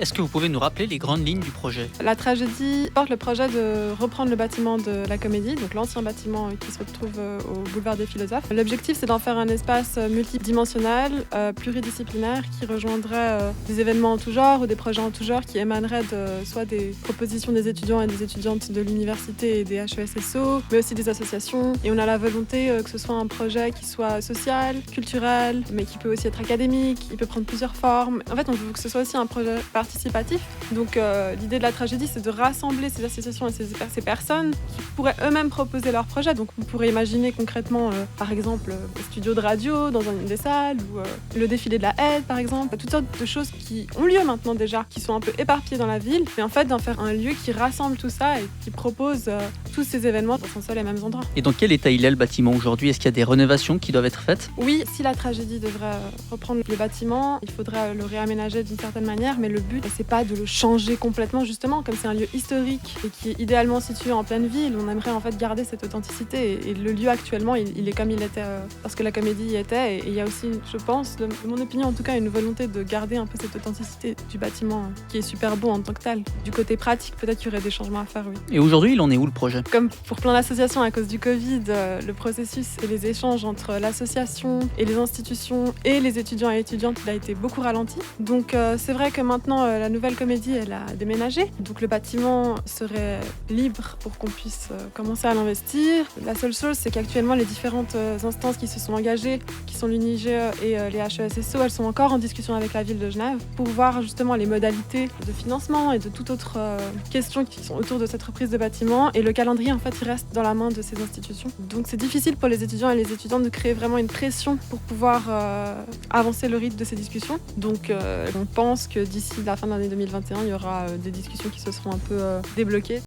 Est-ce que vous pouvez nous rappeler les grandes lignes du projet? La tragédie porte le projet de reprendre le bâtiment de la Comédie, donc l'ancien bâtiment qui se retrouve au boulevard des Philosophes. L'objectif, c'est d'en faire un espace multidimensionnel, pluridisciplinaire, qui rejoindrait des événements en tout genre ou des projets en tout genre qui émaneraient soit des propositions des étudiants et des étudiantes de l'université et des HESSO, mais aussi des associations. Et on a la volonté que ce soit un projet qui soit social, culturel, mais qui peut aussi être académique, il peut prendre plusieurs formes. En fait, on veut que ce soit aussi un projet participatif. Donc l'idée de la tragédie, c'est de rassembler ces associations et ces personnes qui pourraient eux-mêmes proposer leurs projets. Donc on pourrait imaginer concrètement, par exemple, un studio de radio dans une des salles ou le défilé de la aide, par exemple. Toutes sortes de choses qui ont lieu maintenant déjà, qui sont un peu éparpillées dans la ville, mais en fait d'en faire un lieu qui rassemble tout ça et qui propose tous ces événements dans un seul et même endroit. Et dans quel état il est le bâtiment aujourd'hui? Est-ce qu'il y a des rénovations qui doivent être faites? Oui, si la tragédie devrait reprendre le bâtiment, il faudrait le réaménager d'une certaine manière, mais le but, c'est pas de le changer complètement, justement, comme c'est un lieu historique et qui est idéalement situé en pleine ville, on aimerait en fait garder cette authenticité. Et le lieu actuellement, il est comme il était parce que la Comédie y était. Et il y a aussi, je pense, de mon opinion en tout cas, une volonté de garder un peu cette authenticité du bâtiment qui est super beau en tant que tel. Du côté pratique, peut-être qu'il y aurait des changements à faire, oui. Et aujourd'hui, il en est où le projet? Comme pour plein d'associations à cause du Covid, le processus et les échanges entre l'association et les institutions et les étudiants et étudiantes, il a été beaucoup ralenti. Donc c'est vrai que maintenant, la nouvelle Comédie, elle a déménagé. Donc le bâtiment serait libre pour qu'on puisse commencer à l'investir. La seule chose, c'est qu'actuellement, les différentes instances qui se sont engagées, qui sont l'UNIGE et les HESSO, elles sont encore en discussion avec la ville de Genève pour voir justement les modalités de financement et de toute autre question qui sont autour de cette reprise de bâtiment. Et le calendrier, en fait, il reste dans la main de ces institutions. Donc c'est difficile pour les étudiants et les étudiantes de créer vraiment une pression pour pouvoir avancer le rythme de ces discussions. Donc on pense que d'ici la fin de l'année 2021, il y aura des discussions qui se seront un peu débloquées.